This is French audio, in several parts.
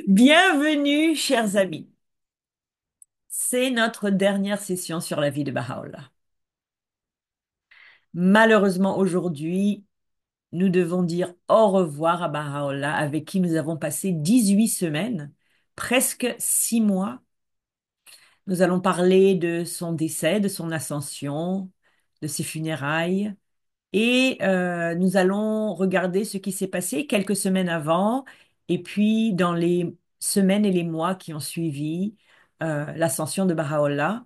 Bienvenue, chers amis. C'est notre dernière session sur la vie de Baha'u'llah. Malheureusement, aujourd'hui, nous devons dire au revoir à Baha'u'llah, avec qui nous avons passé 18 semaines, presque 6 mois. Nous allons parler de son décès, de son ascension, de ses funérailles, et nous allons regarder ce qui s'est passé quelques semaines avant, et puis dans les semaines et les mois qui ont suivi l'ascension de Baha'u'llah.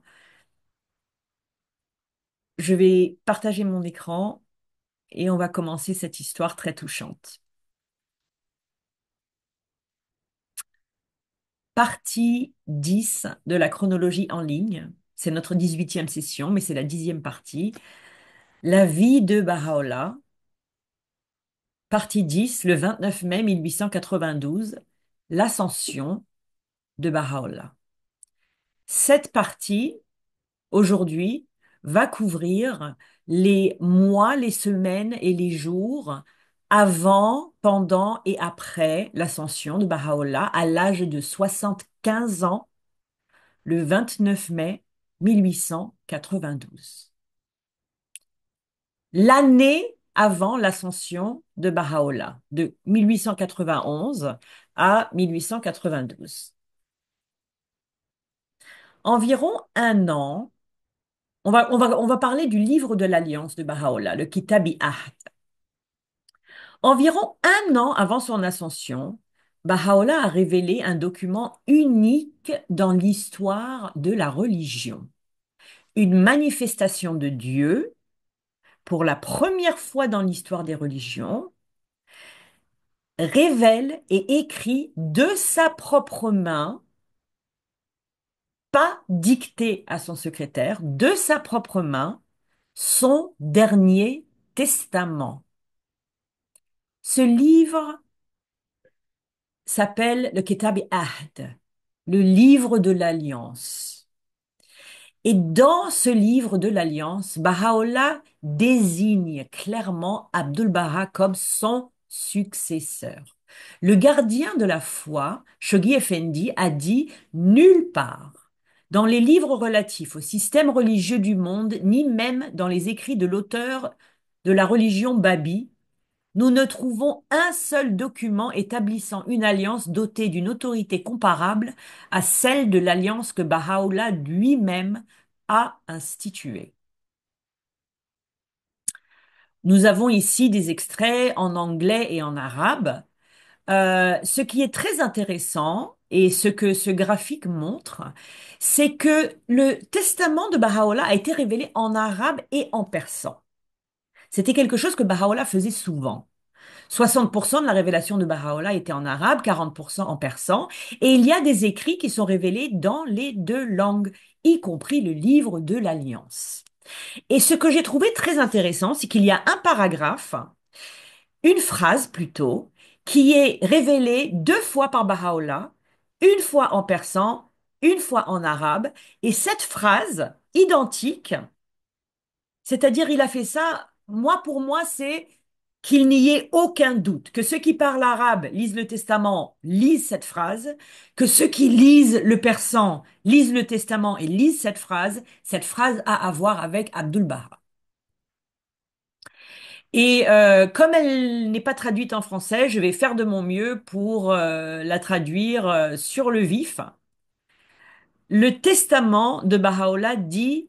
Je vais partager mon écran et on va commencer cette histoire très touchante. Partie 10 de la chronologie en ligne. C'est notre 18e session, mais c'est la 10e partie. La vie de Baha'u'llah. Partie 10, le 29 mai 1892. L'ascension de Baha'u'llah. Cette partie, aujourd'hui, va couvrir les mois, les semaines et les jours avant, pendant et après l'ascension de Baha'u'llah à l'âge de 75 ans, le 29 mai 1892. L'année avant l'ascension de Baha'u'llah, de 1891 à 1892. Environ un an, on va parler du livre de l'Alliance de Baha'u'llah, le Kitabi Ahd. Environ un an avant son ascension, Baha'u'llah a révélé un document unique dans l'histoire de la religion. Une manifestation de Dieu, pour la première fois dans l'histoire des religions, révèle et écrit de sa propre main, pas dicté à son secrétaire, de sa propre main, son dernier testament. Ce livre s'appelle le Kitab Ahd, le livre de l'Alliance. Et dans ce livre de l'Alliance, Baha'u'llah désigne clairement Abdul Baha comme son successeur. Le gardien de la foi, Shoghi Effendi, a dit nulle part dans les livres relatifs au système religieux du monde, ni même dans les écrits de l'auteur de la religion Babi, nous ne trouvons un seul document établissant une alliance dotée d'une autorité comparable à celle de l'alliance que Baha'u'llah lui-même a instituée. Nous avons ici des extraits en anglais et en arabe. Ce qui est très intéressant et ce que ce graphique montre, c'est que le testament de Baha'u'llah a été révélé en arabe et en persan. C'était quelque chose que Baha'u'llah faisait souvent. 60% de la révélation de Baha'u'llah était en arabe, 40% en persan, et il y a des écrits qui sont révélés dans les deux langues, y compris le livre de l'Alliance. Et ce que j'ai trouvé très intéressant, c'est qu'il y a un paragraphe, une phrase plutôt, qui est révélée deux fois par Baha'u'llah, une fois en persan, une fois en arabe, et cette phrase identique, c'est-à-dire, il a fait ça, moi, pour moi, c'est qu'il n'y ait aucun doute, que ceux qui parlent arabe lisent le Testament, lisent cette phrase, que ceux qui lisent le persan lisent le Testament et lisent cette phrase a à voir avec Abdul Baha. Et comme elle n'est pas traduite en français, je vais faire de mon mieux pour la traduire sur le vif. Le Testament de Baha'u'llah dit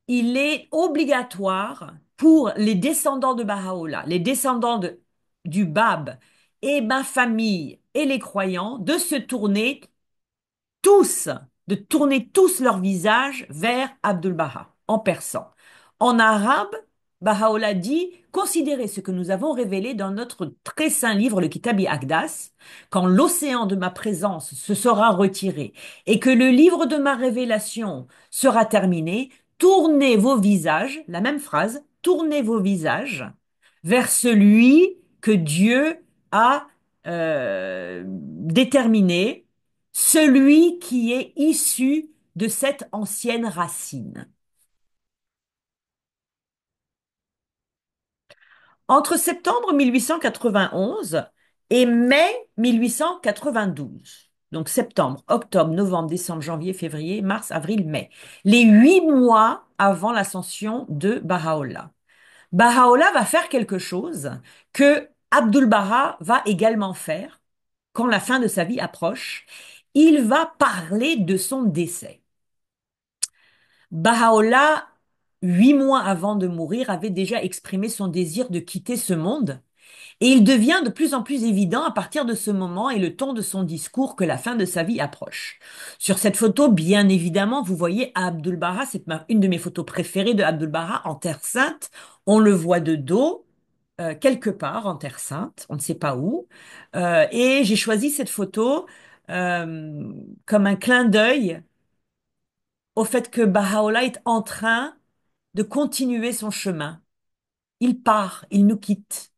il est obligatoire pour les descendants de Baha'u'llah, les descendants du Bab et ma famille et les croyants de se tourner tous, de tourner tous leur visage vers Abdul Baha en persan. En arabe, Baha'u'llah dit considérez ce que nous avons révélé dans notre très saint livre, le Kitabi Akdas, quand l'océan de ma présence se sera retiré et que le livre de ma révélation sera terminé, tournez vos visages, la même phrase, tournez vos visages vers celui que Dieu a déterminé, celui qui est issu de cette ancienne racine. Entre septembre 1891 Et mai 1892. Donc septembre, octobre, novembre, décembre, janvier, février, mars, avril, mai. Les 8 mois avant l'ascension de Baha'u'llah. Baha'u'llah va faire quelque chose que Abdul-Baha va également faire quand la fin de sa vie approche. Il va parler de son décès. Baha'u'llah, 8 mois avant de mourir, avait déjà exprimé son désir de quitter ce monde. Et il devient de plus en plus évident à partir de ce moment et le ton de son discours que la fin de sa vie approche. Sur cette photo, bien évidemment, vous voyez Abdul Baha, c'est une de mes photos préférées de Abdul Baha en Terre Sainte. On le voit de dos, quelque part en Terre Sainte, on ne sait pas où. Et j'ai choisi cette photo euh, comme un clin d'œil au fait que Baha'u'llah est en train de continuer son chemin. Il part, il nous quitte.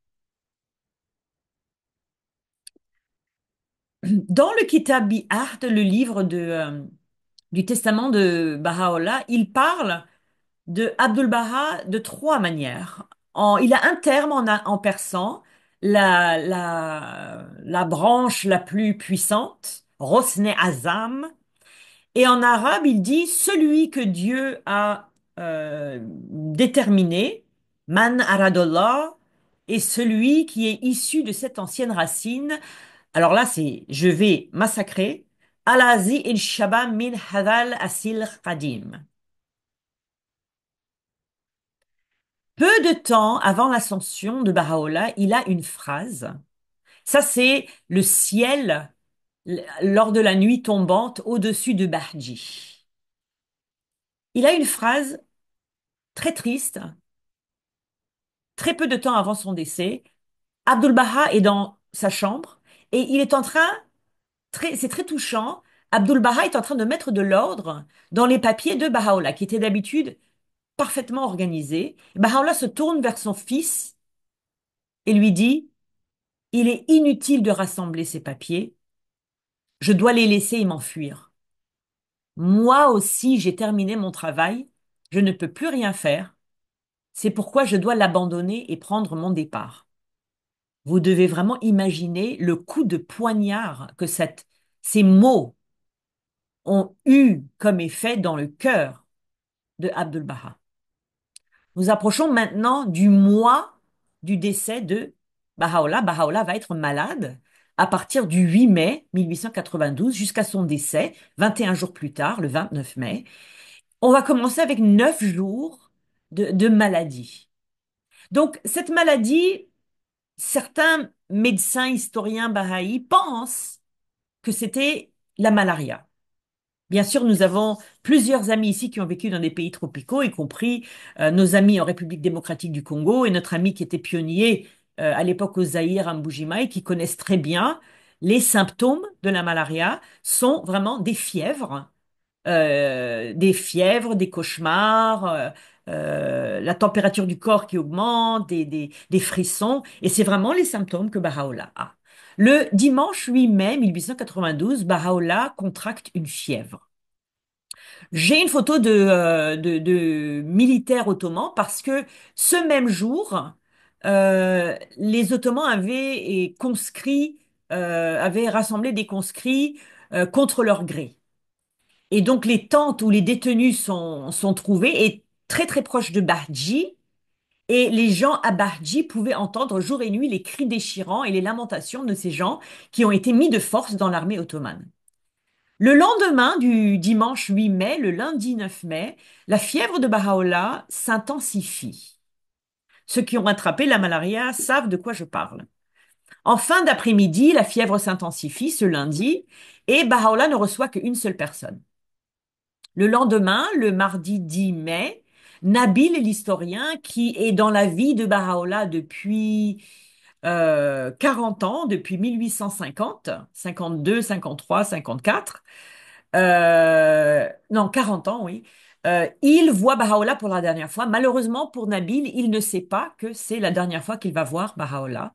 Dans le Kitab Bihar, le livre du testament de Baha'u'llah, il parle de Abdul Baha de trois manières. Il a un terme en persan, la branche la plus puissante, Rosne Azam, et en arabe, il dit celui que Dieu a déterminé, Man Aradullah, et celui qui est issu de cette ancienne racine. Alors là, je vais massacrer. Alazi il Shaba min hadal asil qadim. Peu de temps avant l'ascension de Baha'u'llah, il a une phrase. Ça, c'est le ciel lors de la nuit tombante au-dessus de Bahji. Il a une phrase très triste, très peu de temps avant son décès. Abdul Baha est dans sa chambre et il est en train, c'est très touchant, Abdul Baha est en train de mettre de l'ordre dans les papiers de Baha'u'llah, qui étaient d'habitude parfaitement organisés. Baha'u'llah se tourne vers son fils et lui dit, il est inutile de rassembler ces papiers, je dois les laisser et m'enfuir. Moi aussi, j'ai terminé mon travail, je ne peux plus rien faire, c'est pourquoi je dois l'abandonner et prendre mon départ. Vous devez vraiment imaginer le coup de poignard que ces mots ont eu comme effet dans le cœur de Abdul Baha. Nous approchons maintenant du mois du décès de Baha'u'llah. Baha'u'llah va être malade à partir du 8 mai 1892 jusqu'à son décès, 21 jours plus tard, le 29 mai. On va commencer avec 9 jours de maladie. Donc, cette maladie, certains médecins, historiens bahaïs pensent que c'était la malaria. Bien sûr, nous avons plusieurs amis ici qui ont vécu dans des pays tropicaux, y compris nos amis en République démocratique du Congo et notre ami qui était pionnier à l'époque au Zaïre, à Mbujimaï, qui connaissent très bien les symptômes de la malaria sont vraiment des fièvres, des cauchemars, la température du corps qui augmente, des frissons, et c'est vraiment les symptômes que Baha'u'llah a. Le dimanche 8 mai 1892, Baha'u'llah contracte une fièvre. J'ai une photo de militaires ottomans parce que ce même jour, les Ottomans avaient rassemblé des conscrits contre leur gré. Et donc les tentes où les détenus sont trouvés est très très proche de Bahji. Et les gens à Bahji pouvaient entendre jour et nuit les cris déchirants et les lamentations de ces gens qui ont été mis de force dans l'armée ottomane. Le lendemain du dimanche 8 mai, le lundi 9 mai, la fièvre de Baha'u'llah s'intensifie. Ceux qui ont attrapé la malaria savent de quoi je parle. En fin d'après-midi, la fièvre s'intensifie ce lundi et Baha'u'llah ne reçoit qu'une seule personne. Le lendemain, le mardi 10 mai, Nabil, l'historien, qui est dans la vie de Baha'u'llah depuis 40 ans, depuis 1850, 52, 53, 54, non, 40 ans, oui, il voit Baha'u'llah pour la dernière fois. Malheureusement pour Nabil, il ne sait pas que c'est la dernière fois qu'il va voir Baha'u'llah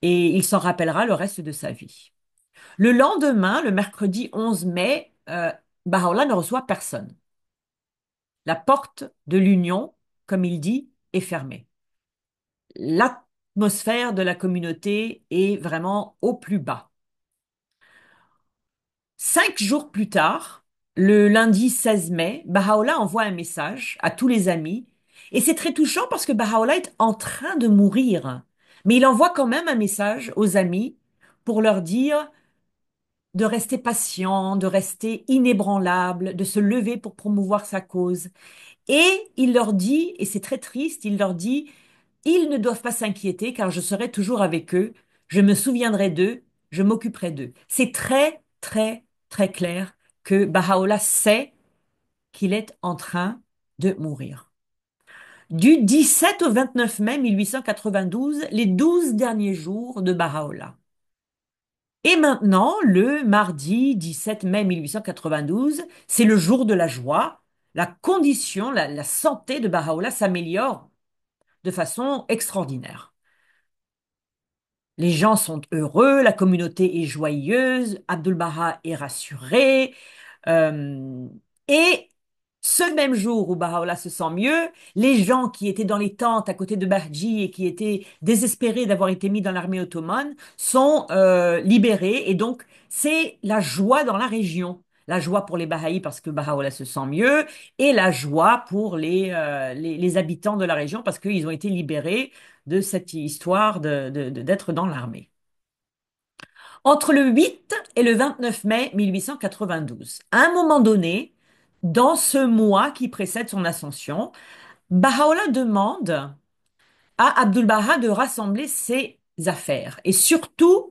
et il s'en rappellera le reste de sa vie. Le lendemain, le mercredi 11 mai, Baha'u'llah ne reçoit personne. La porte de l'union, comme il dit, est fermée. l'atmosphère de la communauté est vraiment au plus bas. 5 jours plus tard, le lundi 16 mai, Baha'u'llah envoie un message à tous les amis. Et c'est très touchant parce que Baha'u'llah est en train de mourir. Mais il envoie quand même un message aux amis pour leur dire de rester patient, de rester inébranlable, de se lever pour promouvoir sa cause. Et il leur dit, et c'est très triste, il leur dit, ils ne doivent pas s'inquiéter car je serai toujours avec eux, je me souviendrai d'eux, je m'occuperai d'eux. C'est très, très, très clair que Baha'u'llah sait qu'il est en train de mourir. Du 17 au 29 mai 1892, les 12 derniers jours de Baha'u'llah. Et maintenant, le mardi 17 mai 1892, c'est le jour de la joie. La condition, la santé de Baha'u'llah s'améliore de façon extraordinaire. Les gens sont heureux, la communauté est joyeuse, Abdul-Baha est rassuré. euh, et ce même jour où Baha'u'llah se sent mieux, les gens qui étaient dans les tentes à côté de Bahji et qui étaient désespérés d'avoir été mis dans l'armée ottomane sont libérés. Et donc, c'est la joie dans la région. La joie pour les Bahaïs parce que Baha'u'llah se sent mieux et la joie pour les habitants de la région parce qu'ils ont été libérés de cette histoire d'être dans l'armée. Entre le 8 et le 29 mai 1892, à un moment donné, dans ce mois qui précède son ascension, Baha'u'llah demande à Abdul-Baha de rassembler ses affaires et surtout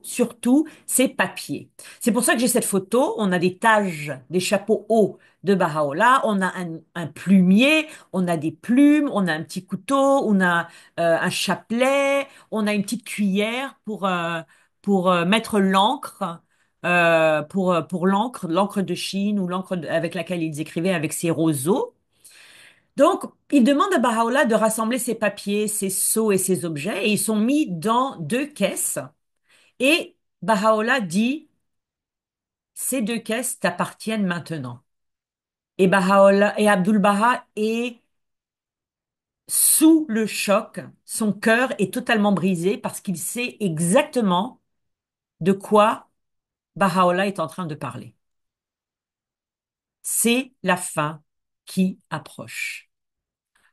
ses papiers. C'est pour ça que j'ai cette photo. On a des tages, des chapeaux hauts de Baha'u'llah, on a un plumier, on a des plumes, on a un petit couteau, on a un chapelet, on a une petite cuillère pour mettre l'encre. Pour l'encre de Chine ou avec laquelle ils écrivaient avec ses roseaux. Donc, il demande à Baha'u'llah de rassembler ses papiers, ses sceaux et ses objets, et ils sont mis dans 2 caisses. Et Baha'u'llah dit, ces 2 caisses t'appartiennent maintenant. Et Baha'u'llah et Abdul-Baha est sous le choc. Son cœur est totalement brisé parce qu'il sait exactement de quoi Baha'u'llah est en train de parler. C'est la fin qui approche.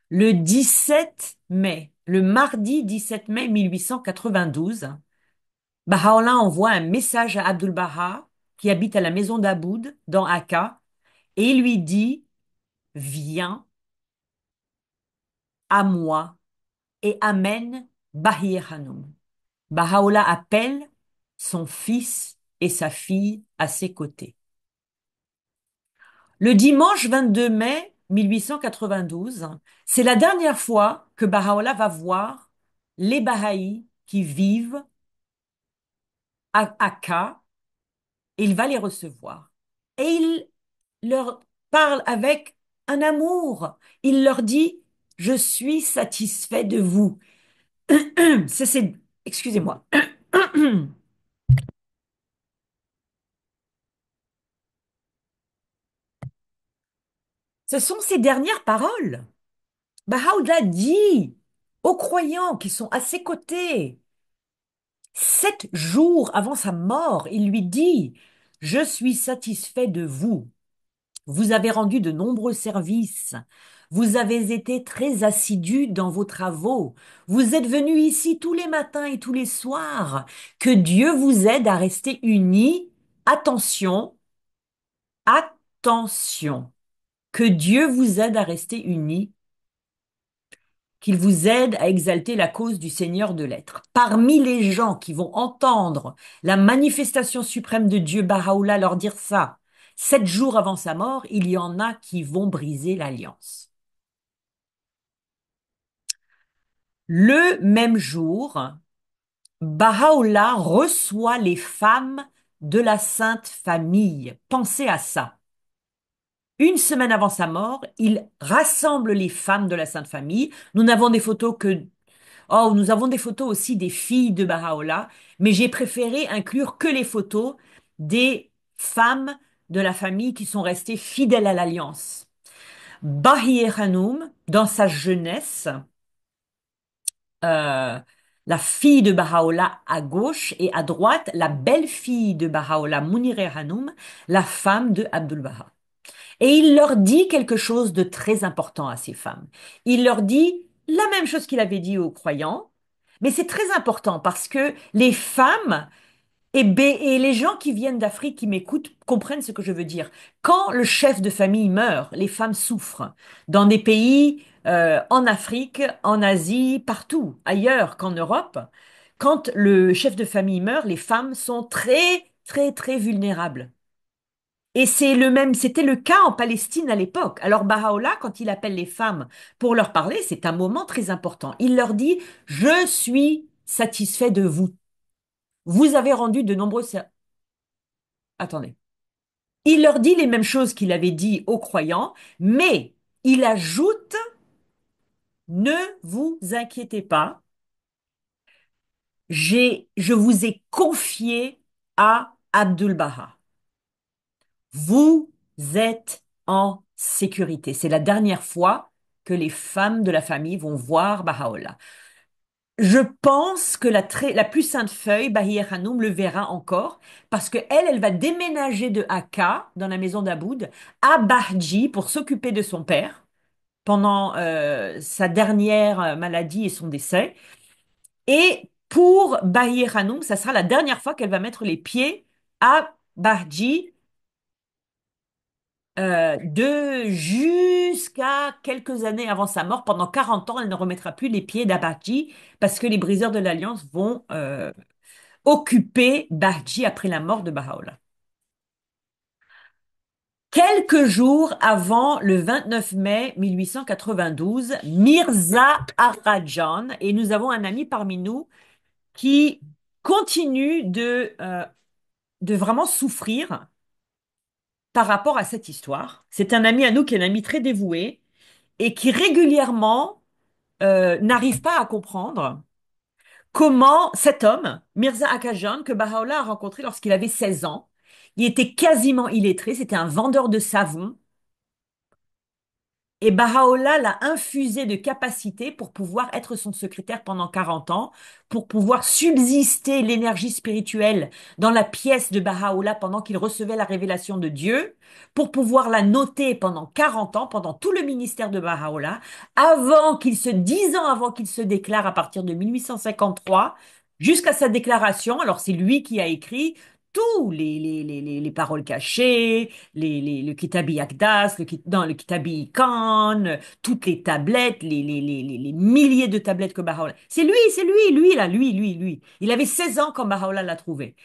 Le 17 mai, le mardi 17 mai 1892, Baha'u'llah envoie un message à Abdul Baha, qui habite à la maison d'Aboud, dans Akka, et il lui dit, viens à moi et amène Bahir Hanoum. Baha'u'llah appelle son fils et sa fille à ses côtés. Le dimanche 22 mai 1892, c'est la dernière fois que Baha'u'llah va voir les Bahaïs qui vivent à Akka, et il va les recevoir. Et il leur parle avec un amour. Il leur dit, je suis satisfait de vous. Excusez-moi. Ce sont ses dernières paroles. Baha'u'llah dit aux croyants qui sont à ses côtés, 7 jours avant sa mort, il lui dit, je suis satisfait de vous. Vous avez rendu de nombreux services. Vous avez été très assidus dans vos travaux. Vous êtes venus ici tous les matins et tous les soirs. Que Dieu vous aide à rester unis. Attention, attention. Que Dieu vous aide à rester unis, qu'il vous aide à exalter la cause du Seigneur de l'être. Parmi les gens qui vont entendre la manifestation suprême de Dieu, Baha'u'llah, leur dire ça, 7 jours avant sa mort, il y en a qui vont briser l'alliance. Le même jour, Baha'u'llah reçoit les femmes de la Sainte Famille. Pensez à ça. Une semaine avant sa mort, il rassemble les femmes de la Sainte Famille. Nous avons des photos aussi des filles de Baha'u'llah, mais j'ai préféré inclure que les photos des femmes de la famille qui sont restées fidèles à l'alliance. Bahir Hanoum, dans sa jeunesse, euh, la fille de Baha'u'llah à gauche et à droite, la belle-fille de Baha'u'llah, Munire Hanoum, la femme de Abdul Baha. Et il leur dit quelque chose de très important à ces femmes. Il leur dit la même chose qu'il avait dit aux croyants, mais c'est très important parce que les femmes et les gens qui viennent d'Afrique, qui m'écoutent, comprennent ce que je veux dire. Quand le chef de famille meurt, les femmes souffrent. Dans des pays, en Afrique, en Asie, partout, ailleurs qu'en Europe, quand le chef de famille meurt, les femmes sont très, très, très vulnérables. Et c'était le cas en Palestine à l'époque. Alors Baha'u'llah, quand il appelle les femmes pour leur parler, c'est un moment très important. Il leur dit, je suis satisfait de vous. Vous avez rendu de nombreux Attendez. Il leur dit les mêmes choses qu'il avait dit aux croyants, mais il ajoute, ne vous inquiétez pas, je vous ai confié à Abdul Baha. Vous êtes en sécurité. C'est la dernière fois que les femmes de la famille vont voir Baha'u'llah. Je pense que la plus sainte feuille, Bahia Hanoum, le verra encore, parce que elle va déménager de Akka, dans la maison d'Aboud, à Bahji pour s'occuper de son père pendant sa dernière maladie et son décès. Et pour Bahia Hanoum, ça sera la dernière fois qu'elle va mettre les pieds à Bahji, de jusqu'à quelques années avant sa mort. Pendant 40 ans, elle ne remettra plus les pieds d'Abaji parce que les briseurs de l'Alliance vont occuper Bahji après la mort de Baha'u'llah. Quelques jours avant le 29 mai 1892, Mirza Arajan, et nous avons un ami parmi nous qui continue de vraiment souffrir par rapport à cette histoire. C'est un ami à nous qui est un ami très dévoué et qui régulièrement n'arrive pas à comprendre comment cet homme, Mirza Akajan, que Baha'u'llah a rencontré lorsqu'il avait 16 ans, il était quasiment illettré, c'était un vendeur de savon, et Baha'u'llah l'a infusé de capacités pour pouvoir être son secrétaire pendant 40 ans, pour pouvoir subsister l'énergie spirituelle dans la pièce de Baha'u'llah pendant qu'il recevait la révélation de Dieu, pour pouvoir la noter pendant 40 ans, pendant tout le ministère de Baha'u'llah, 10 ans avant qu'il se déclare à partir de 1853, jusqu'à sa déclaration. Alors c'est lui qui a écrit tous les paroles cachées, le Kitabi Akdas, dans le Kitabi Khan, toutes les tablettes, les milliers de tablettes que Baha'u'llah. C'est lui, là, lui. Il avait 16 ans quand Baha'u'llah l'a trouvé.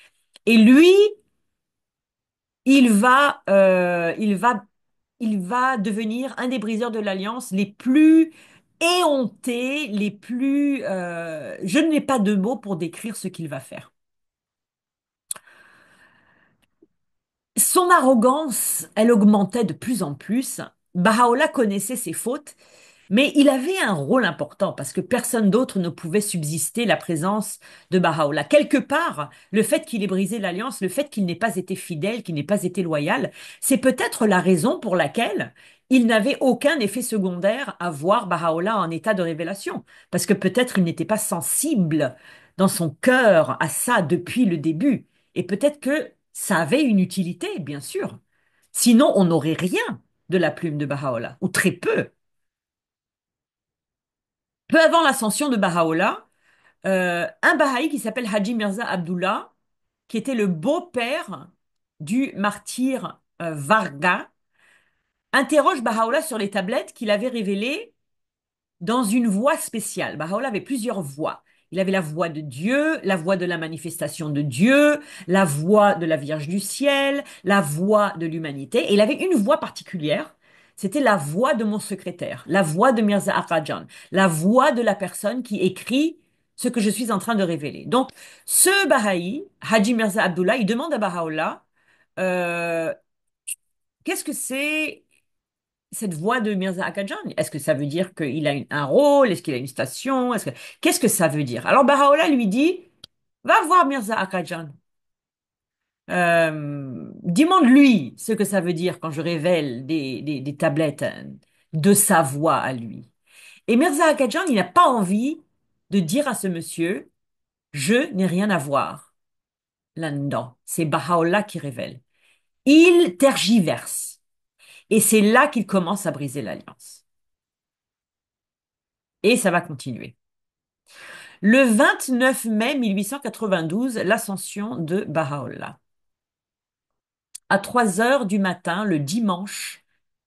Et lui, il va, euh, il va, il va devenir un des briseurs de l'Alliance les plus éhontés, je n'ai pas de mots pour décrire ce qu'il va faire. Son arrogance, elle augmentait de plus en plus. Baha'u'llah connaissait ses fautes, mais il avait un rôle important parce que personne d'autre ne pouvait subsister la présence de Baha'u'llah. Quelque part, le fait qu'il ait brisé l'alliance, le fait qu'il n'ait pas été fidèle, qu'il n'ait pas été loyal, c'est peut-être la raison pour laquelle il n'avait aucun effet secondaire à voir Baha'u'llah en état de révélation. Parce que peut-être il n'était pas sensible dans son cœur à ça depuis le début. Et peut-être que ça avait une utilité, bien sûr. Sinon, on n'aurait rien de la plume de Baha'u'llah, ou très peu. Peu avant l'ascension de Baha'u'llah, un Baha'i qui s'appelle Haji Mirza Abdullah, qui était le beau-père du martyr Varga, interroge Baha'u'llah sur les tablettes qu'il avait révélées dans une voie spéciale. Baha'u'llah avait plusieurs voix. Il avait la voix de Dieu, la voix de la manifestation de Dieu, la voix de la Vierge du ciel, la voix de l'humanité. Et il avait une voix particulière. C'était la voix de mon secrétaire, la voix de Mirza Akhajan, la voix de la personne qui écrit ce que je suis en train de révéler. Donc, ce Baha'i, Haji Mirza Abdullah, il demande à Baha'u'llah, euh, qu'est-ce que c'est cette voix de Mirza Akadjan? Est-ce que ça veut dire qu'il a un rôle? Est-ce qu'il a une station? Qu'est-ce que ça veut dire? Alors Baha'u'llah lui dit, va voir Mirza Akadjan. Demande-lui ce que ça veut dire quand je révèle des tablettes de sa voix à lui. Et Mirza Akadjan, il n'a pas envie de dire à ce monsieur Je n'ai rien à voir là-dedans. C'est Baha'u'lláh qui révèle. Il tergiverse. Et c'est là qu'il commence à briser l'alliance. Et ça va continuer. Le 29 mai 1892, l'ascension de Baha'u'lláh. À 3 heures du matin, le dimanche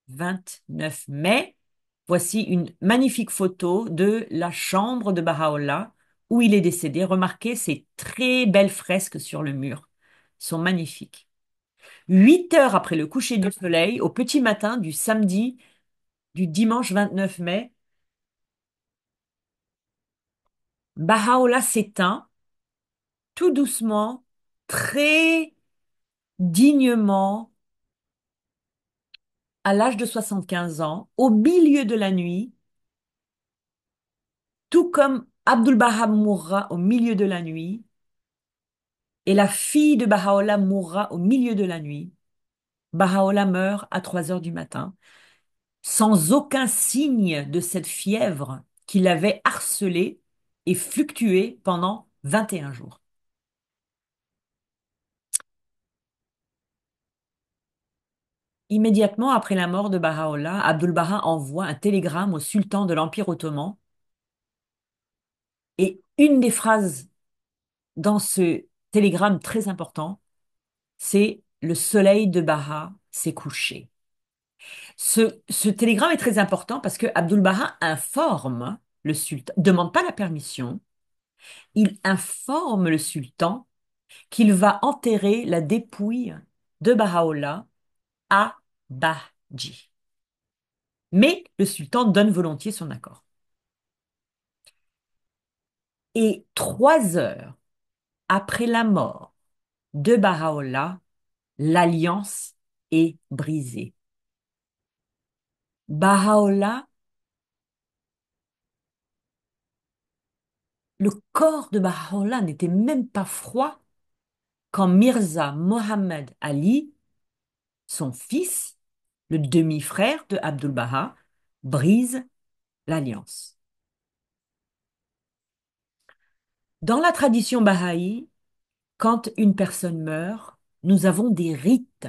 29 mai, voici une magnifique photo de la chambre de Baha'u'lláh où il est décédé. Remarquez ces très belles fresques sur le mur. Elles sont magnifiques. 8 heures après le coucher du soleil, au petit matin du samedi, du dimanche 29 mai, Baha'u'lláh s'éteint tout doucement, très dignement, à l'âge de 75 ans, au milieu de la nuit, tout comme Abdul Baha mourra au milieu de la nuit, et la fille de Baha'u'lláh mourra au milieu de la nuit. Baha'u'lláh meurt à 3 heures du matin, sans aucun signe de cette fièvre qui l'avait harcelé et fluctué pendant 21 jours. Immédiatement après la mort de Baha'u'lláh, Abdul Baha envoie un télégramme au sultan de l'Empire ottoman et une des phrases dans ce télégramme très important, c'est le soleil de Baha s'est couché. Ce télégramme est très important parce que Abdul Baha informe le sultan, demande pas la permission, il informe le sultan qu'il va enterrer la dépouille de Baha'u'lláh à Bahji. Mais le sultan donne volontiers son accord. Et 3 heures après la mort de Baha'u'lláh, l'alliance est brisée. Baha'u'lláh, le corps de Baha'u'lláh n'était même pas froid quand Mirza Mohammed Ali, son fils, le demi-frère de Abdul Baha, brise l'alliance. Dans la tradition bahaï, quand une personne meurt, nous avons des rites.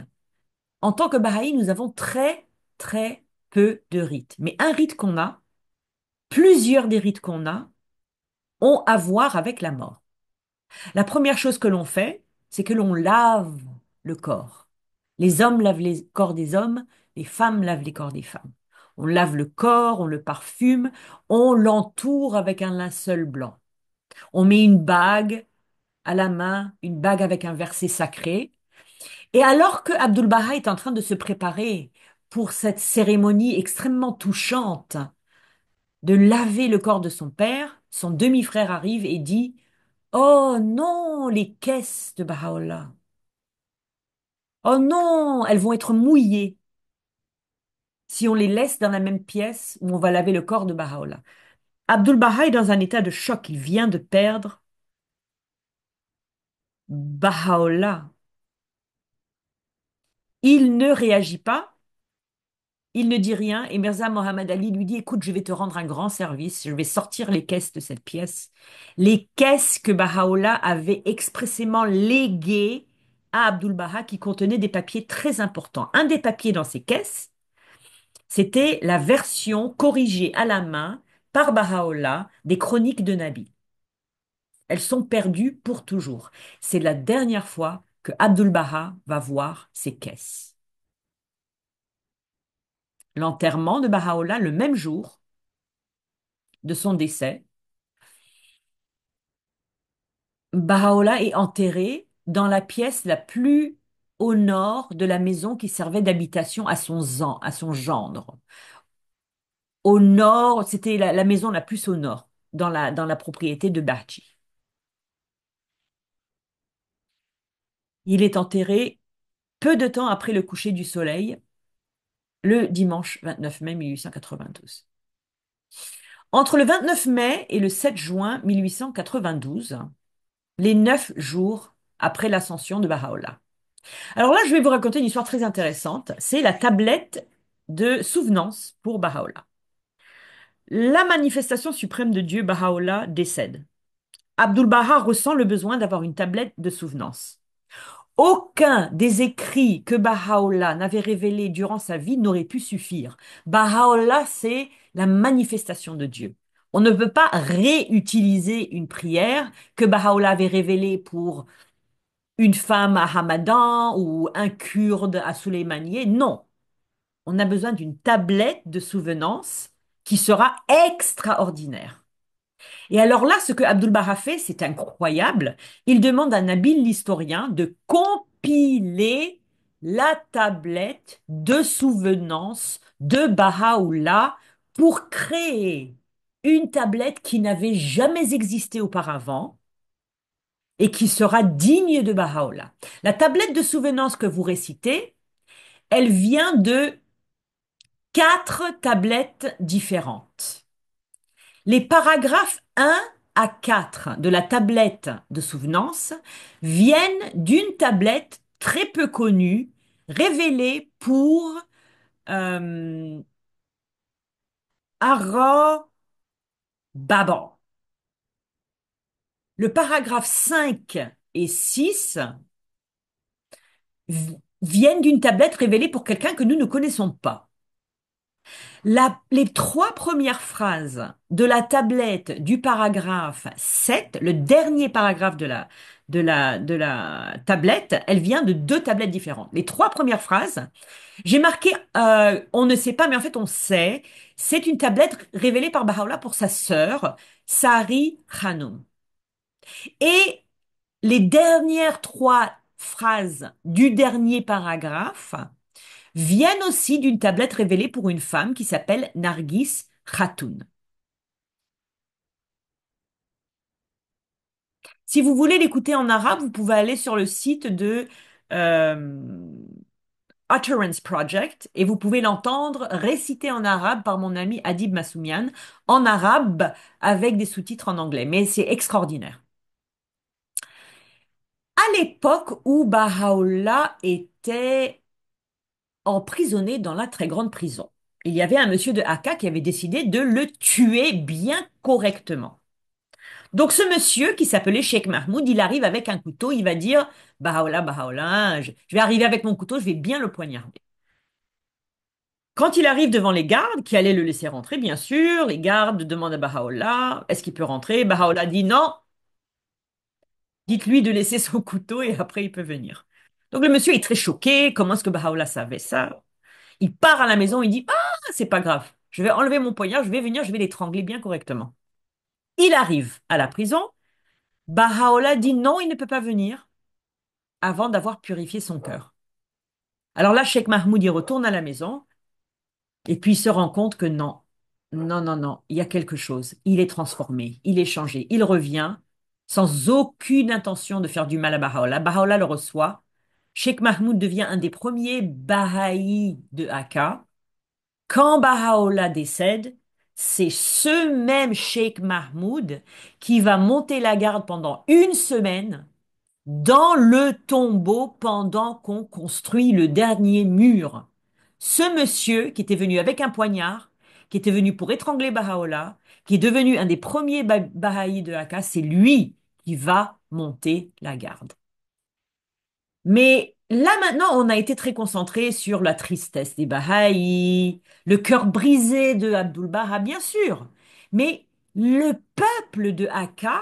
En tant que bahaï, nous avons très, très peu de rites. Mais un rite qu'on a, plusieurs des rites qu'on a, ont à voir avec la mort. La première chose que l'on fait, c'est que l'on lave le corps. Les hommes lavent les corps des hommes, les femmes lavent les corps des femmes. On lave le corps, on le parfume, on l'entoure avec un linceul blanc. On met une bague à la main, une bague avec un verset sacré. Et alors que Abdul Baha est en train de se préparer pour cette cérémonie extrêmement touchante de laver le corps de son père, son demi-frère arrive et dit: Oh non, les caisses de Baha'u'lláh. Oh non, elles vont être mouillées si on les laisse dans la même pièce où on va laver le corps de Baha'u'lláh. Abdul Baha est dans un état de choc. Il vient de perdre Baha'u'lláh. Il ne réagit pas, il ne dit rien et Mirza Mohammed Ali lui dit: Écoute, je vais te rendre un grand service, je vais sortir les caisses de cette pièce. Les caisses que Baha'u'lláh avait expressément léguées à Abdul Baha qui contenaient des papiers très importants. Un des papiers dans ces caisses, c'était la version corrigée à la main par Baha'u'lláh des chroniques de Nabi. Elles sont perdues pour toujours. C'est la dernière fois que Abdul Baha va voir ces caisses. L'enterrement de Baha'u'lláh, le même jour de son décès, Baha'u'lláh est enterré dans la pièce la plus au nord de la maison qui servait d'habitation à son gendre. Au nord, c'était la maison la plus au nord, dans la propriété de Bahji. Il est enterré peu de temps après le coucher du soleil, le dimanche 29 mai 1892. Entre le 29 mai et le 7 juin 1892, les 9 jours après l'ascension de Baha'u'lláh. Alors là, je vais vous raconter une histoire très intéressante. C'est la tablette de souvenance pour Baha'u'lláh. La manifestation suprême de Dieu, Baha'u'lláh, décède. Abdu'l-Baha ressent le besoin d'avoir une tablette de souvenance. Aucun des écrits que Baha'u'llah n'avait révélés durant sa vie n'aurait pu suffire. Baha'u'llah, c'est la manifestation de Dieu. On ne peut pas réutiliser une prière que Baha'u'llah avait révélée pour une femme à Hamadan ou un Kurde à Suleymaniye. Non, on a besoin d'une tablette de souvenance qui sera extraordinaire. Et alors là, ce que Abdul Baha fait, c'est incroyable. Il demande à Nabil l'historien de compiler la tablette de souvenance de Baha'u'llah pour créer une tablette qui n'avait jamais existé auparavant et qui sera digne de Baha'u'llah. La tablette de souvenance que vous récitez, elle vient de 4 tablettes différentes. Les paragraphes 1 à 4 de la tablette de souvenance viennent d'une tablette très peu connue, révélée pour euh, Ara Baban. Le paragraphe 5 et 6 viennent d'une tablette révélée pour quelqu'un que nous ne connaissons pas. Les 3 premières phrases de la tablette du paragraphe 7, le dernier paragraphe de la tablette, elle vient de 2 tablettes différentes. Les 3 premières phrases, j'ai marqué, on ne sait pas, mais en fait on sait, c'est une tablette révélée par Baha'u'llah pour sa sœur, Sari Khanum. Et les dernières 3 phrases du dernier paragraphe, viennent aussi d'une tablette révélée pour une femme qui s'appelle Nargis Khatoun. Si vous voulez l'écouter en arabe, vous pouvez aller sur le site de euh, Utterance Project et vous pouvez l'entendre récité en arabe par mon ami Adib Massoumian, en arabe avec des sous-titres en anglais. Mais c'est extraordinaire. À l'époque où Baha'u'llah était emprisonné dans la très grande prison, il y avait un monsieur de Akka qui avait décidé de le tuer bien correctement. Donc ce monsieur qui s'appelait Sheikh Mahmoud, il arrive avec un couteau, il va dire, Baha'u'llah, Baha'u'llah, je vais arriver avec mon couteau, je vais bien le poignarder. Quand il arrive devant les gardes, qui allaient le laisser rentrer, bien sûr, les gardes demandent à Baha'u'llah, est-ce qu'il peut rentrer? Baha'u'llah dit non, dites-lui de laisser son couteau et après il peut venir. Donc le monsieur est très choqué, comment est-ce que Baha'u'llah savait ça? Il part à la maison, il dit, ah, c'est pas grave, je vais enlever mon poignard, je vais venir, je vais l'étrangler bien correctement. Il arrive à la prison, Baha'u'llah dit non, il ne peut pas venir avant d'avoir purifié son cœur. Alors là, Cheikh Mahmoud y retourne à la maison et puis il se rend compte que non, non, non, non, il y a quelque chose. Il est transformé, il est changé, il revient sans aucune intention de faire du mal à Baha'u'llah. Baha'u'llah le reçoit. Cheikh Mahmoud devient un des premiers Baha'i de Akka. Quand Baha'u'llah décède, c'est ce même Cheikh Mahmoud qui va monter la garde pendant une semaine dans le tombeau pendant qu'on construit le dernier mur. Ce monsieur qui était venu avec un poignard, qui était venu pour étrangler Baha'u'llah, qui est devenu un des premiers Baha'i de Akka, c'est lui qui va monter la garde. Mais là maintenant, on a été très concentré sur la tristesse des Baha'i, le cœur brisé de Abdul Baha, bien sûr. Mais le peuple de Akka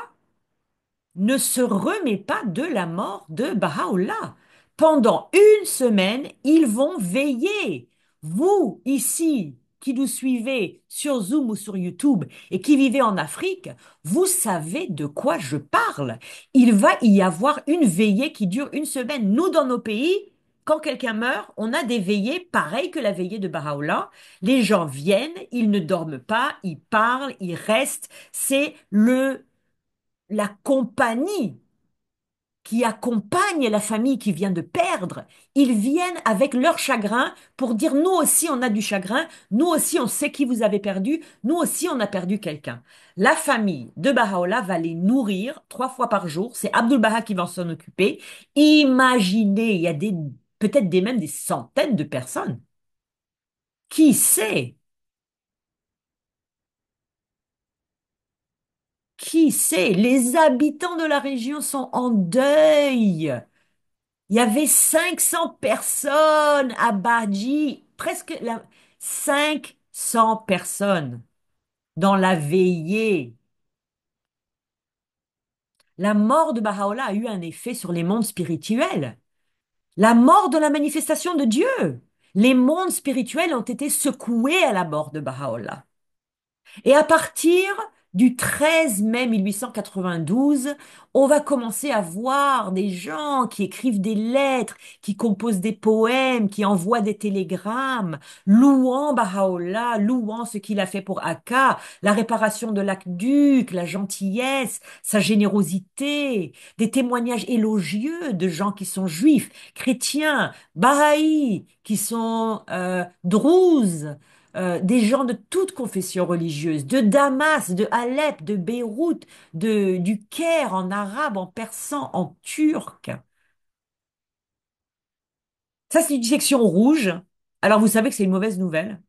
ne se remet pas de la mort de Baha'u'llah. Pendant une semaine, ils vont veiller. Vous, ici, qui nous suivez sur Zoom ou sur YouTube et qui vivez en Afrique, vous savez de quoi je parle. Il va y avoir une veillée qui dure une semaine. Nous, dans nos pays, quand quelqu'un meurt, on a des veillées pareilles que la veillée de Baha'u'llah. Les gens viennent, ils ne dorment pas, ils parlent, ils restent. C'est la compagnie qui accompagne la famille qui vient de perdre. Ils viennent avec leur chagrin pour dire, nous aussi on a du chagrin, nous aussi on sait qui vous avez perdu, nous aussi on a perdu quelqu'un. La famille de Baha'u'llah va les nourrir 3 fois par jour. C'est Abdul Baha qui va s'en occuper. Imaginez, il y a peut-être même des centaines de personnes. Qui sait? Qui sait? Les habitants de la région sont en deuil. Il y avait 500 personnes à Bardji, 500 personnes dans la veillée. La mort de Baha'u'llah a eu un effet sur les mondes spirituels. La mort de la manifestation de Dieu. Les mondes spirituels ont été secoués à la mort de Baha'u'llah. Et à partir du 13 mai 1892, on va commencer à voir des gens qui écrivent des lettres, qui composent des poèmes, qui envoient des télégrammes, louant Baha'u'llah, louant ce qu'il a fait pour Akka, la réparation de l'aqueduc, la gentillesse, sa générosité, des témoignages élogieux de gens qui sont juifs, chrétiens, bahaïs, qui sont druzes, des gens de toutes confessions religieuses, de Damas, de Alep, de Beyrouth, du Caire, en arabe, en persan, en turc. Ça, c'est une section rouge. Alors, vous savez que c'est une mauvaise nouvelle.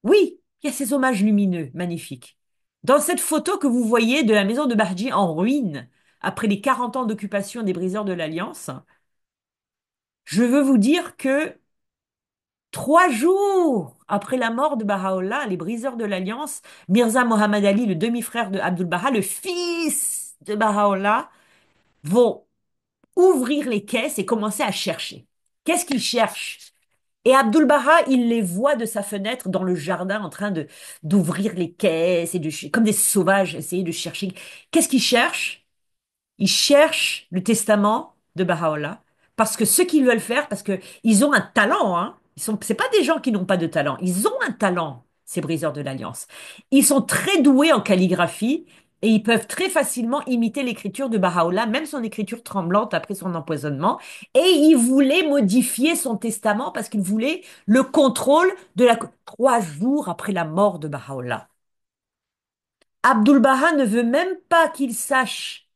Oui, il y a ces hommages lumineux, magnifiques. Dans cette photo que vous voyez de la maison de Bardji en ruine, après les 40 ans d'occupation des briseurs de l'Alliance, je veux vous dire que 3 jours après la mort de Baha'u'llah, les briseurs de l'Alliance, Mirza Mohammad Ali, le demi-frère de Abdul Baha, le fils de Baha'u'llah, vont ouvrir les caisses et commencer à chercher. Qu'est-ce qu'ils cherchent? Et Abdul Baha, il les voit de sa fenêtre dans le jardin en train de d'ouvrir les caisses et comme des sauvages, essayer de chercher. Qu'est-ce qu'ils cherchent? Ils cherchent le testament de Baha'u'llah parce que ce qu'ils veulent faire, parce que ils ont un talent, hein. C'est pas des gens qui n'ont pas de talent. Ils ont un talent, ces briseurs de l'Alliance. Ils sont très doués en calligraphie et ils peuvent très facilement imiter l'écriture de Baha'u'llah, même son écriture tremblante après son empoisonnement. Et ils voulaient modifier son testament parce qu'ils voulaient le contrôle 3 jours après la mort de Baha'u'llah. Abdul Baha ne veut même pas qu'ils sachent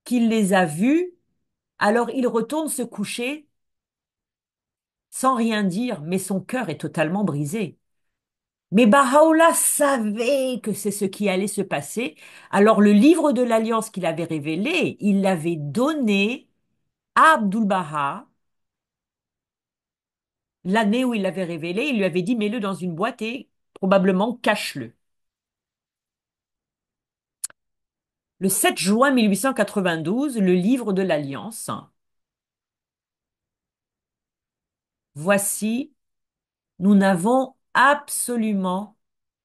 qu'il les a vus. Alors il retourne se coucher sans rien dire, mais son cœur est totalement brisé. Mais Baha'u'llah savait que c'est ce qui allait se passer. Alors le livre de l'Alliance qu'il avait révélé, il l'avait donné à Abdul Baha l'année où il l'avait révélé. Il lui avait dit, mets-le dans une boîte et probablement cache-le. Le 7 juin 1892, le livre de l'Alliance. Voici. Nous n'avons absolument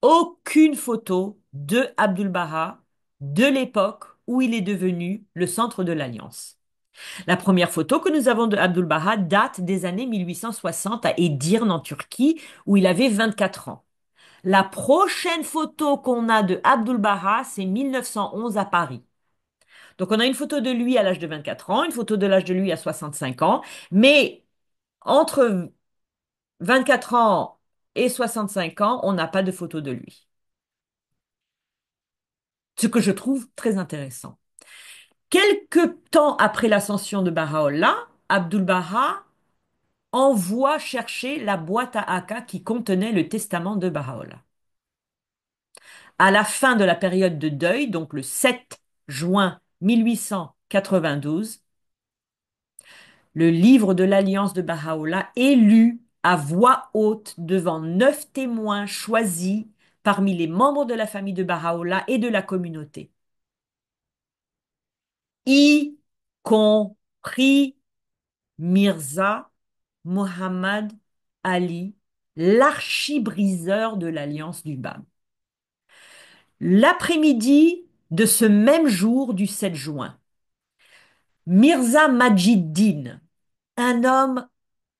aucune photo de Abdul Baha de l'époque où il est devenu le centre de l'Alliance. La première photo que nous avons de Abdul Baha date des années 1860 à Edirne en Turquie où il avait 24 ans. La prochaine photo qu'on a de Abdul Baha, c'est 1911 à Paris. Donc on a une photo de lui à l'âge de 24 ans, une photo de l'âge de lui à 65 ans, mais entre 24 ans et 65 ans, on n'a pas de photo de lui. Ce que je trouve très intéressant. Quelque temps après l'ascension de Baha'u'llah, Abdul Baha envoie chercher la boîte à Akka qui contenait le testament de Baha'u'llah. À la fin de la période de deuil, donc le 7 juin 1892, le livre de l'Alliance de Baha'u'llah est lu à voix haute devant 9 témoins choisis parmi les membres de la famille de Baha'u'llah et de la communauté, y compris Mirza Mohammad Ali, l'archibriseur de l'Alliance du Bab. L'après-midi de ce même jour du 7 juin, Mirza Majid-Din, un homme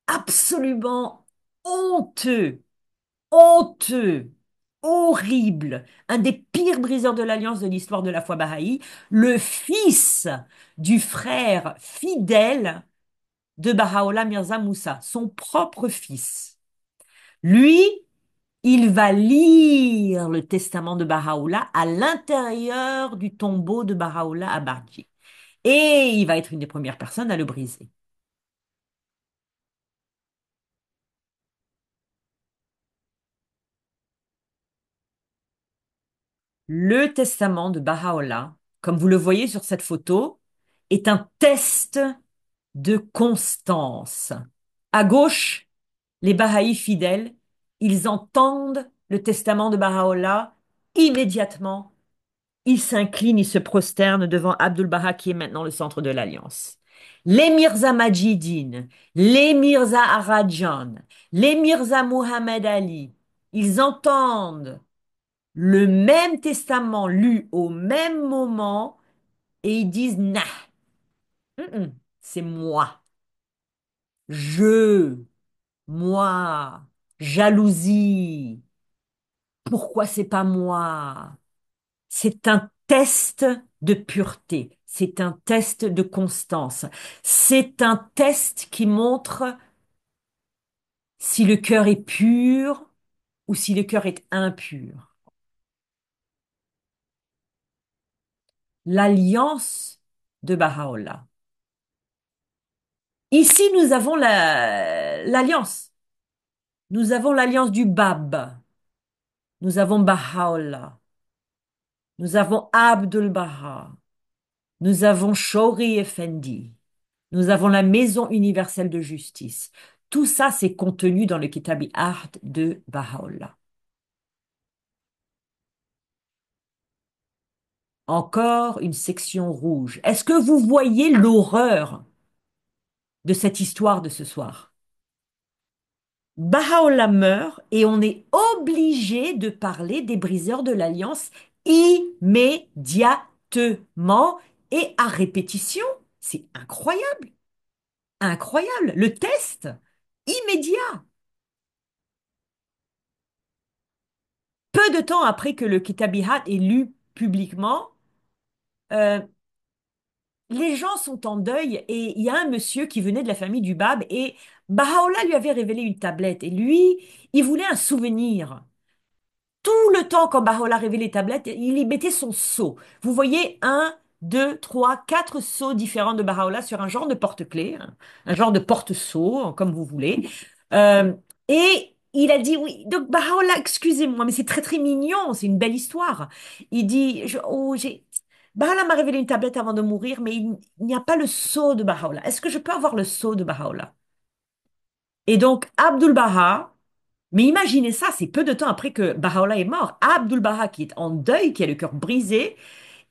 absolument honteux, honteux, horrible, un des pires briseurs de l'Alliance de l'histoire de la foi bahaï, le fils du frère fidèle de Baha'u'llah Mirza Moussa, son propre fils. Lui, il va lire le testament de Baha'u'llah à l'intérieur du tombeau de Baha'u'llah à Bardji. Et il va être une des premières personnes à le briser. Le testament de Baha'u'llah, comme vous le voyez sur cette photo, est un test de constance. À gauche, les Bahaïs fidèles, ils entendent le testament de Baha'u'llah immédiatement. Ils s'inclinent, ils se prosternent devant Abdul Baha qui est maintenant le centre de l'Alliance. Les Mirza Majidine, les Mirza Arajan, les Mirza Muhammad Ali, ils entendent le même testament lu au même moment et ils disent, nah, c'est moi, je, moi, jalousie, pourquoi c'est pas moi? C'est un test de pureté, c'est un test de constance, c'est un test qui montre si le cœur est pur ou si le cœur est impur. L'alliance de Baha'u'llah. Ici, nous avons l'alliance. Nous avons l'alliance du Bab. Nous avons Baha'u'llah. Nous avons Abdul Baha. Nous avons Shawri Effendi. Nous avons la Maison universelle de justice. Tout ça, c'est contenu dans le Kitab-i-Ahd de Baha'u'llah. Encore une section rouge. Est-ce que vous voyez l'horreur de cette histoire de ce soir? Baha'u'llah meurt et on est obligé de parler des briseurs de l'Alliance immédiatement et à répétition. C'est incroyable, incroyable. Le test immédiat. Peu de temps après que le Kitabihat est lu publiquement, euh, les gens sont en deuil et il y a un monsieur qui venait de la famille du Bab et Baha'u'llah lui avait révélé une tablette et lui, il voulait un souvenir. Tout le temps, quand Baha'u'llah révélait les tablettes, il y mettait son sceau. Vous voyez un, deux, trois, quatre sceaux différents de Baha'u'llah sur un genre de porte-clés, un genre de porte-sceau, comme vous voulez. Euh, et il a dit, oui, donc Baha'u'llah, excusez-moi, mais c'est très très mignon, c'est une belle histoire. Il dit, Baha'u'llah m'a révélé une tablette avant de mourir, mais il n'y a pas le sceau de Baha'u'llah. Est-ce que je peux avoir le sceau de Baha'u'llah? Et donc, Abdul Baha, mais imaginez ça, c'est peu de temps après que Baha'u'llah est mort. Abdul Baha, qui est en deuil, qui a le cœur brisé,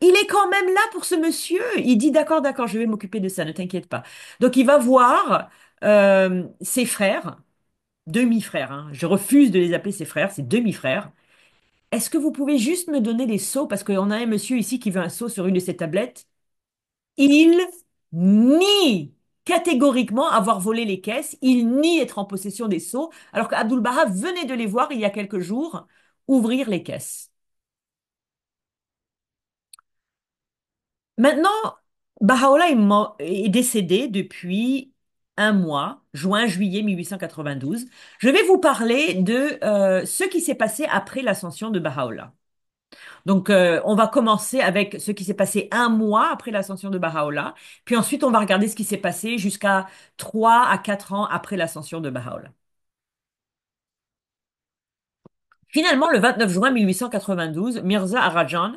il est quand même là pour ce monsieur. Il dit, d'accord, d'accord, je vais m'occuper de ça, ne t'inquiète pas. Donc, il va voir ses frères, demi-frères, hein. Je refuse de les appeler ses frères, c'est demi-frères. Est-ce que vous pouvez juste me donner les sceaux? Parce qu'on a un monsieur ici qui veut un sceau sur une de ses tablettes. Il nie catégoriquement avoir volé les caisses, il nie être en possession des sceaux, alors qu'Abdul Baha venait de les voir il y a quelques jours ouvrir les caisses. Maintenant, Baha'u'llah est décédé depuis un mois, juin-juillet 1892. Je vais vous parler de ce qui s'est passé après l'ascension de Baha'u'llah. Donc, on va commencer avec ce qui s'est passé un mois après l'ascension de Baha'u'llah. Puis ensuite, on va regarder ce qui s'est passé jusqu'à 3 à 4 ans après l'ascension de Baha'u'llah. Finalement, le 29 juin 1892, Mirza Arajan,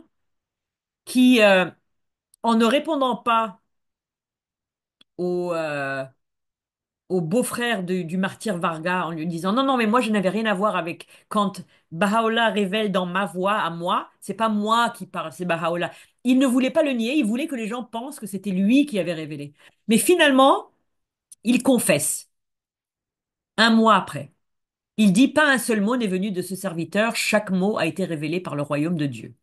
qui, en ne répondant pas au, au beau-frère du martyr Varga, en lui disant non, non, mais moi, je n'avais rien à voir avec quand Baha'u'llah révèle dans ma voix à moi, c'est pas moi qui parle, c'est Baha'u'llah. Il ne voulait pas le nier, il voulait que les gens pensent que c'était lui qui avait révélé. Mais finalement, il confesse, un mois après. Il dit pas un seul mot n'est venu de ce serviteur, chaque mot a été révélé par le royaume de Dieu.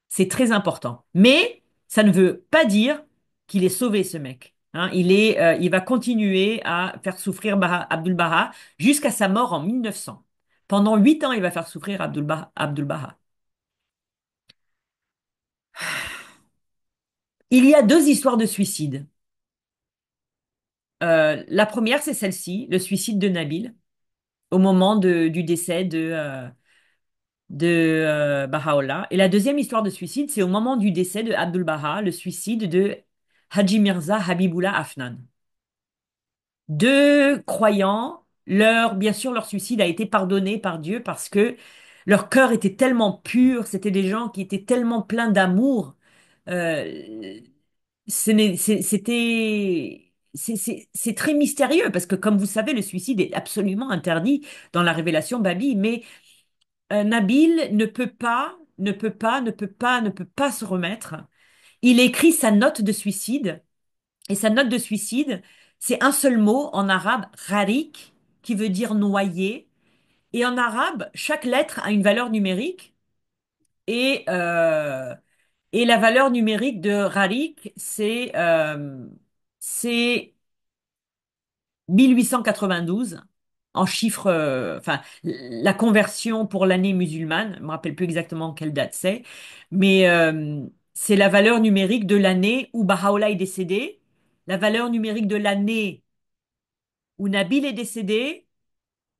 C'est très important. Mais ça ne veut pas dire qu'il est sauvé, ce mec. Hein, il va continuer à faire souffrir Abdul Baha jusqu'à sa mort en 1900. Pendant 8 ans, il va faire souffrir Abdul Baha. Il y a deux histoires de suicide. La première, c'est celle-ci, le suicide de Nabil, au moment du décès de Baha'u'llah. Et la deuxième histoire de suicide, c'est au moment du décès de Abdul Baha, le suicide de Haji Mirza Habibullah Afnan. Deux croyants, bien sûr, leur suicide a été pardonné par Dieu parce que Leur cœur était tellement pur, c'était des gens qui étaient tellement pleins d'amour. Euh, c'est très mystérieux parce que, comme vous savez, le suicide est absolument interdit dans la révélation Babi, mais Nabil ne peut pas se remettre. Il écrit sa note de suicide et sa note de suicide, c'est un seul mot en arabe, gharik, qui veut dire noyé. Et en arabe, chaque lettre a une valeur numérique et, euh, et la valeur numérique de gharik, c'est 1892 en chiffres, enfin, la conversion pour l'année musulmane, je me rappelle plus exactement quelle date c'est, mais c'est la valeur numérique de l'année où Baha'u'llah est décédé, la valeur numérique de l'année où Nabil est décédé,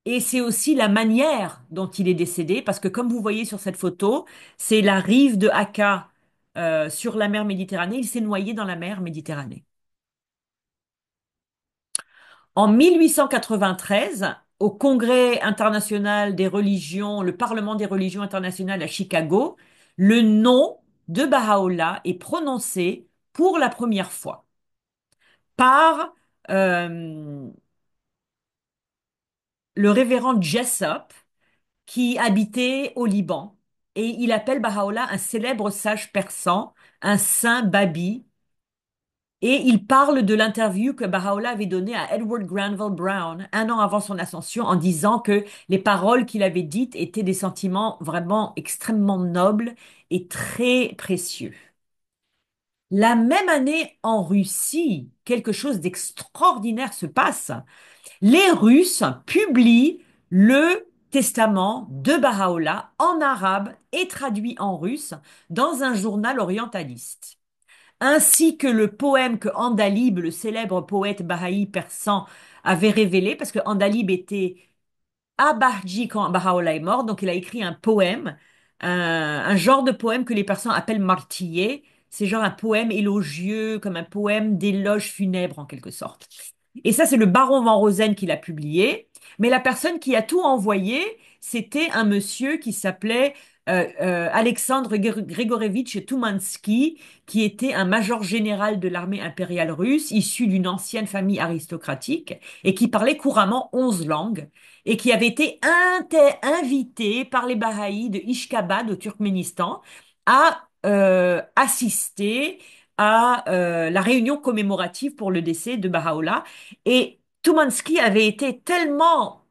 et c'est aussi la manière dont il est décédé, parce que comme vous voyez sur cette photo, c'est la rive de Akka sur la mer Méditerranée, il s'est noyé dans la mer Méditerranée. En 1893, au Congrès international des religions, le Parlement des religions internationales à Chicago, le nom de Baha'u'llah est prononcé pour la première fois par euh, le révérend Jessup, qui habitait au Liban. Et il appelle Baha'u'llah un célèbre sage persan, un saint Babi. Et il parle de l'interview que Baha'u'llah avait donnée à Edward Granville Brown un an avant son ascension en disant que les paroles qu'il avait dites étaient des sentiments vraiment extrêmement nobles et très précieux. La même année, en Russie, quelque chose d'extraordinaire se passe. Les Russes publient le testament de Baha'u'llah en arabe et traduit en russe dans un journal orientaliste, ainsi que le poème que Andalib, le célèbre poète bahaï persan, avait révélé, parce que Andalib était à Bahji quand Baha'u'llah est mort, donc il a écrit un poème, un genre de poème que les personnes appellent martillé. C'est genre un poème élogieux, comme un poème d'éloge funèbre en quelque sorte. Et ça, c'est le baron Van Rosen qui l'a publié. Mais la personne qui a tout envoyé, c'était un monsieur qui s'appelait Alexandre Grigorievitch Toumansky, qui était un major général de l'armée impériale russe, issu d'une ancienne famille aristocratique, et qui parlait couramment 11 langues et qui avait été invité par les Bahaïs de Ishkabad au Turkménistan à assister à la réunion commémorative pour le décès de Baha'u'llah. Et Toumansky avait été tellement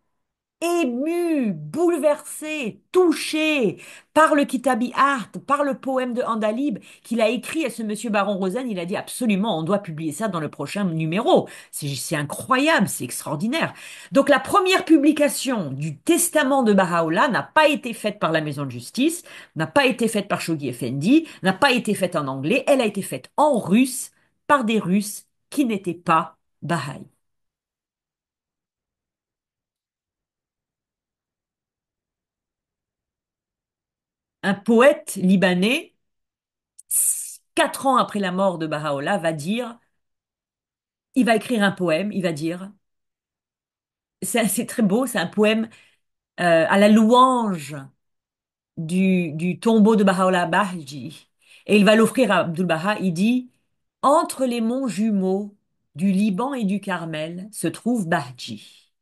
ému, bouleversé, touché par le Kitabi Art, par le poème de Handalib qu'il a écrit à ce monsieur Baron Rosen. Il a dit absolument, on doit publier ça dans le prochain numéro. C'est incroyable, c'est extraordinaire. Donc la première publication du testament de Baha'u'llah n'a pas été faite par la maison de justice, n'a pas été faite par Shoghi Effendi, n'a pas été faite en anglais, elle a été faite en russe par des Russes qui n'étaient pas Baha'i. Un poète libanais 4 ans après la mort de Baha'u'llah, va dire, il va écrire un poème, il va dire, c'est très beau, c'est un poème à la louange du tombeau de Baha'u'llah Bahji. Et il va l'offrir à Abdul Baha, il dit, entre les monts jumeaux du Liban et du Carmel se trouve Bahji.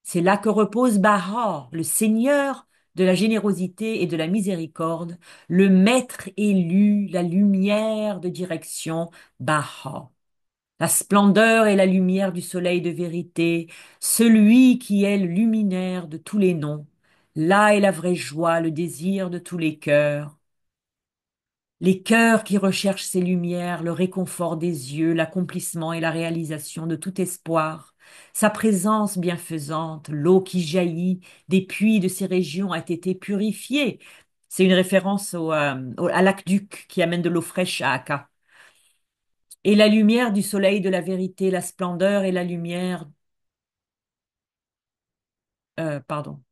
C'est là que repose Baha, le Seigneur de la générosité et de la miséricorde, le maître élu, la lumière de direction, Baha. La splendeur et la lumière du soleil de vérité, celui qui est le luminaire de tous les noms. Là est la vraie joie, le désir de tous les cœurs qui recherchent ces lumières, le réconfort des yeux, l'accomplissement et la réalisation de tout espoir. Sa présence bienfaisante, l'eau qui jaillit des puits de ces régions a été purifiée. C'est une référence à l'aqueduc qui amène de l'eau fraîche à Akka. Et la lumière du soleil de la vérité, la splendeur et la lumière, pardon,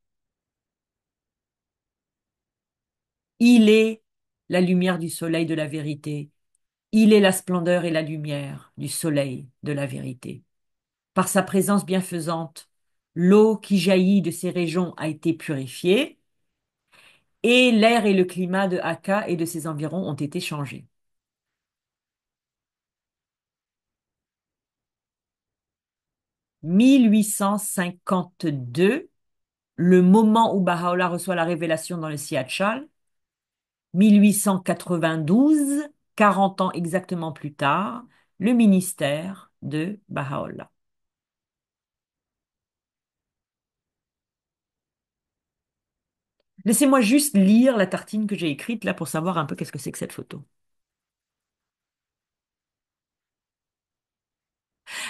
il est la lumière du soleil de la vérité. Il est la splendeur et la lumière du soleil de la vérité. Par sa présence bienfaisante, l'eau qui jaillit de ces régions a été purifiée et l'air et le climat de Akka et de ses environs ont été changés. 1852, le moment où Baha'u'llah reçoit la révélation dans le Siachal. 1892, 40 ans exactement plus tard, le ministère de Baha'u'llah. Laissez-moi juste lire la tartine que j'ai écrite là pour savoir un peu qu'est-ce que c'est que cette photo.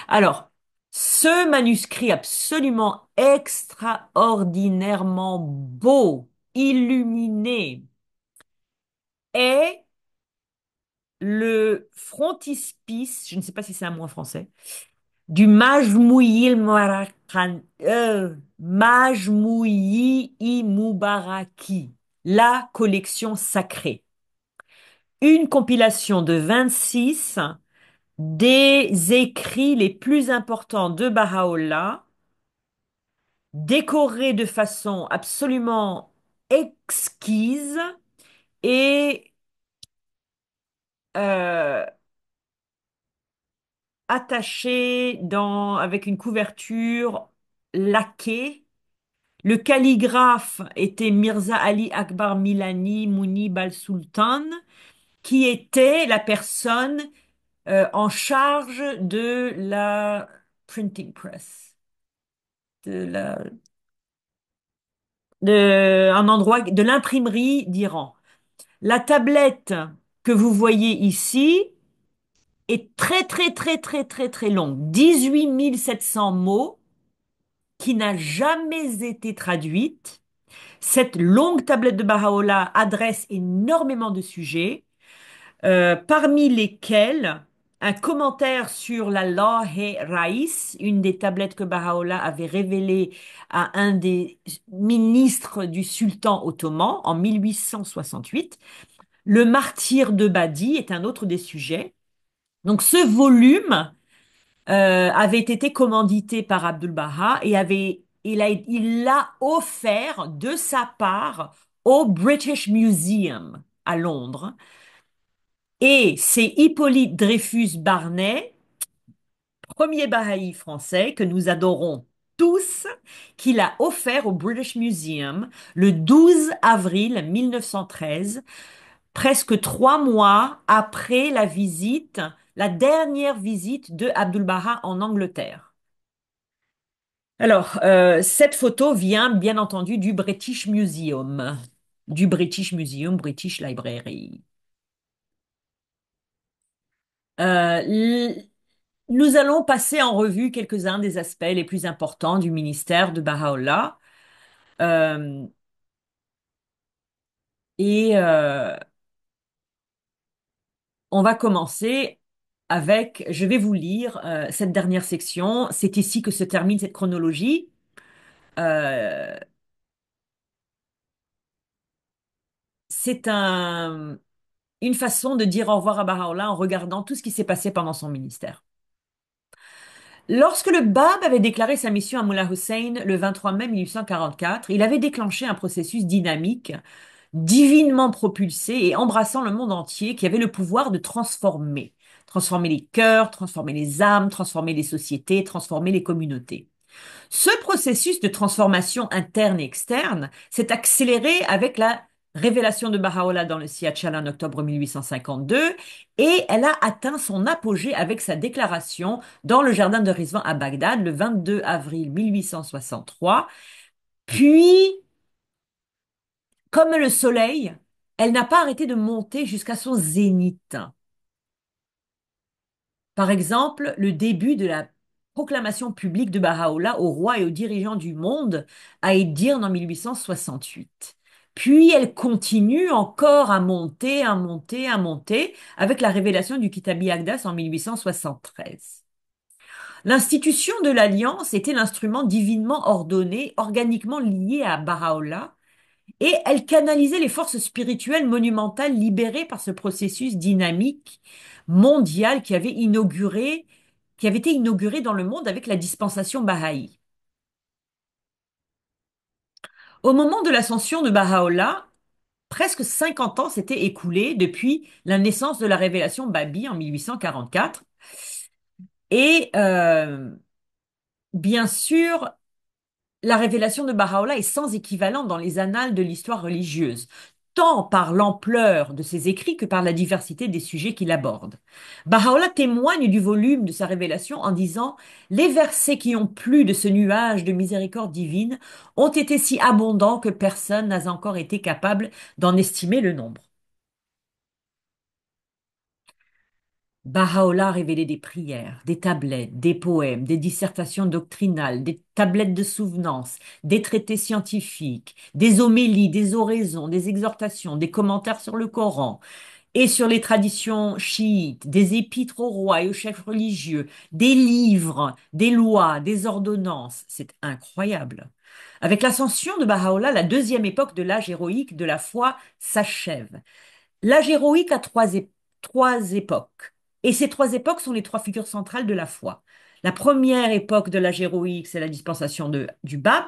Alors, ce manuscrit absolument extraordinairement beau, illuminé, est le frontispice, je ne sais pas si c'est un mot en français, du Majmou'i Mubaraki, la collection sacrée. Une compilation de 26 des écrits les plus importants de Baha'u'llah, décorés de façon absolument exquise et euh, attachés avec une couverture laquée. Le calligraphe était Mirza Ali Akbar Milani Munib al-Sultan, qui était la personne en charge de la printing press, de un endroit de l'imprimerie d'Iran. La tablette que vous voyez ici est très très très très très très longue, 18 700 mots, qui n'a jamais été traduite. Cette longue tablette de Baha'u'llah adresse énormément de sujets, parmi lesquels un commentaire sur la Lahe Raïs, une des tablettes que Baha'u'llah avait révélées à un des ministres du sultan ottoman en 1868. Le martyr de Badi est un autre des sujets. Donc ce volume avait été commandité par Abdul Baha et il l'a offert de sa part au British Museum à Londres. Et c'est Hippolyte Dreyfus Barnet, premier Baha'i français que nous adorons tous, qui l'a offert au British Museum le 12 avril 1913, presque 3 mois après la dernière visite de Abdul Baha en Angleterre. Alors, cette photo vient bien entendu du British Museum, British Library. Euh, l- Nous allons passer en revue quelques-uns des aspects les plus importants du ministère de Baha'u'llah. Euh, et on va commencer je vais vous lire cette dernière section. C'est ici que se termine cette chronologie. Euh, c'est une façon de dire au revoir à Baha'u'llah en regardant tout ce qui s'est passé pendant son ministère. Lorsque le Bab avait déclaré sa mission à Mullah Hussein le 23 mai 1844, il avait déclenché un processus dynamique, divinement propulsé et embrassant le monde entier, qui avait le pouvoir de transformer. Transformer les cœurs, transformer les âmes, transformer les sociétés, transformer les communautés. Ce processus de transformation interne et externe s'est accéléré avec la révélation de Baha'u'llah dans le Siachal en octobre 1852 et elle a atteint son apogée avec sa déclaration dans le jardin de Rizwan à Bagdad le 22 avril 1863. Puis, comme le soleil, elle n'a pas arrêté de monter jusqu'à son zénith. Par exemple, le début de la proclamation publique de Baha'u'llah aux rois et aux dirigeants du monde à Édirne en 1868. Puis elle continue encore à monter, à monter, à monter avec la révélation du Kitabi Aqdas en 1873. L'institution de l'Alliance était l'instrument divinement ordonné, organiquement lié à Baha'u'llah, et elle canalisait les forces spirituelles monumentales libérées par ce processus dynamique mondial qui avait été inauguré dans le monde avec la dispensation Baha'i. Au moment de l'ascension de Baha'u'llah, presque 50 ans s'étaient écoulés depuis la naissance de la révélation Babi en 1844. Et bien sûr, la révélation de Baha'u'llah est sans équivalent dans les annales de l'histoire religieuse, tant par l'ampleur de ses écrits que par la diversité des sujets qu'il aborde. Baha'u'llah témoigne du volume de sa révélation en disant: les versets qui ont plu de ce nuage de miséricorde divine ont été si abondants que personne n'a encore été capable d'en estimer le nombre. Baha'u'llah révélait des prières, des tablettes, des poèmes, des dissertations doctrinales, des tablettes de souvenance, des traités scientifiques, des homélies, des oraisons, des exhortations, des commentaires sur le Coran et sur les traditions chiites, des épîtres aux rois et aux chefs religieux, des livres, des lois, des ordonnances. C'est incroyable. Avec l'ascension de Baha'u'llah, la deuxième époque de l'âge héroïque de la foi s'achève. L'âge héroïque a trois époques. Et ces trois époques sont les trois figures centrales de la foi. La première époque de l'âge héroïque, c'est la dispensation du Bab.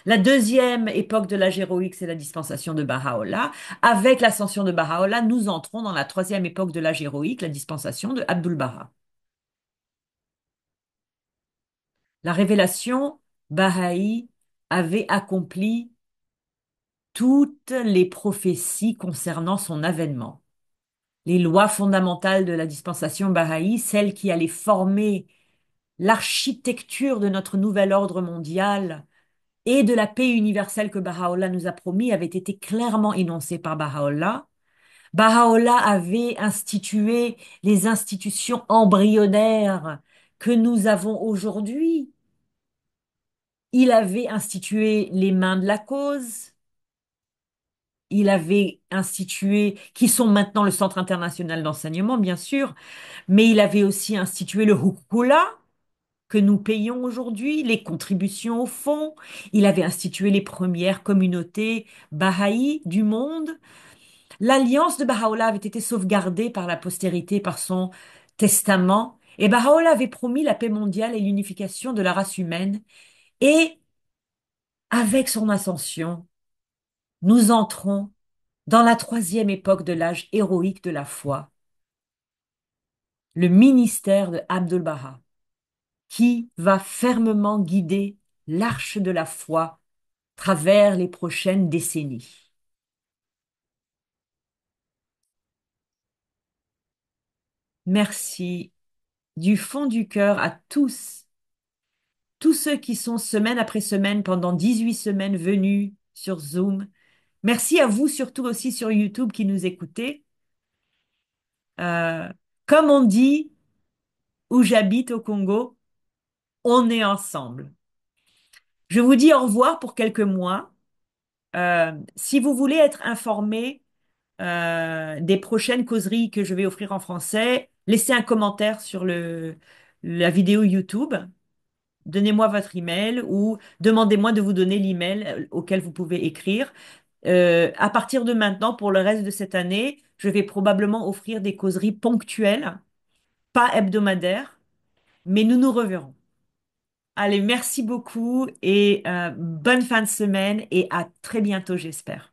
La deuxième époque de l'âge héroïque, c'est la dispensation de Baha'u'llah. Avec l'ascension de Baha'u'llah, nous entrons dans la troisième époque de l'âge héroïque, la dispensation de Abdul Baha. La révélation Baha'i avait accompli toutes les prophéties concernant son avènement. Les lois fondamentales de la dispensation bahaï, celles qui allaient former l'architecture de notre nouvel ordre mondial et de la paix universelle que Baha'u'llah nous a promis, avaient été clairement énoncées par Baha'u'llah. Baha'u'llah avait institué les institutions embryonnaires que nous avons aujourd'hui. Il avait institué les mains de la cause. Il avait institué, qui sont maintenant le Centre international d'enseignement, bien sûr, mais il avait aussi institué le hukula que nous payons aujourd'hui, les contributions au fonds. Il avait institué les premières communautés bahaïs du monde. L'alliance de Baha'u'llah avait été sauvegardée par la postérité, par son testament. Et Baha'u'llah avait promis la paix mondiale et l'unification de la race humaine. Et avec son ascension, nous entrons dans la troisième époque de l'âge héroïque de la foi, le ministère de Abdul Baha, qui va fermement guider l'arche de la foi à travers les prochaines décennies. Merci du fond du cœur à tous ceux qui sont semaine après semaine, pendant 18 semaines venus sur Zoom. Merci à vous surtout aussi sur YouTube qui nous écoutez. Euh, Comme on dit où j'habite au Congo, on est ensemble. Je vous dis au revoir pour quelques mois. Si vous voulez être informé des prochaines causeries que je vais offrir en français, laissez un commentaire sur la vidéo YouTube. Donnez-moi votre email ou demandez-moi de vous donner l'email auquel vous pouvez écrire. À partir de maintenant, pour le reste de cette année, je vais probablement offrir des causeries ponctuelles, pas hebdomadaires, mais nous nous reverrons. Allez, merci beaucoup et bonne fin de semaine et à très bientôt, j'espère.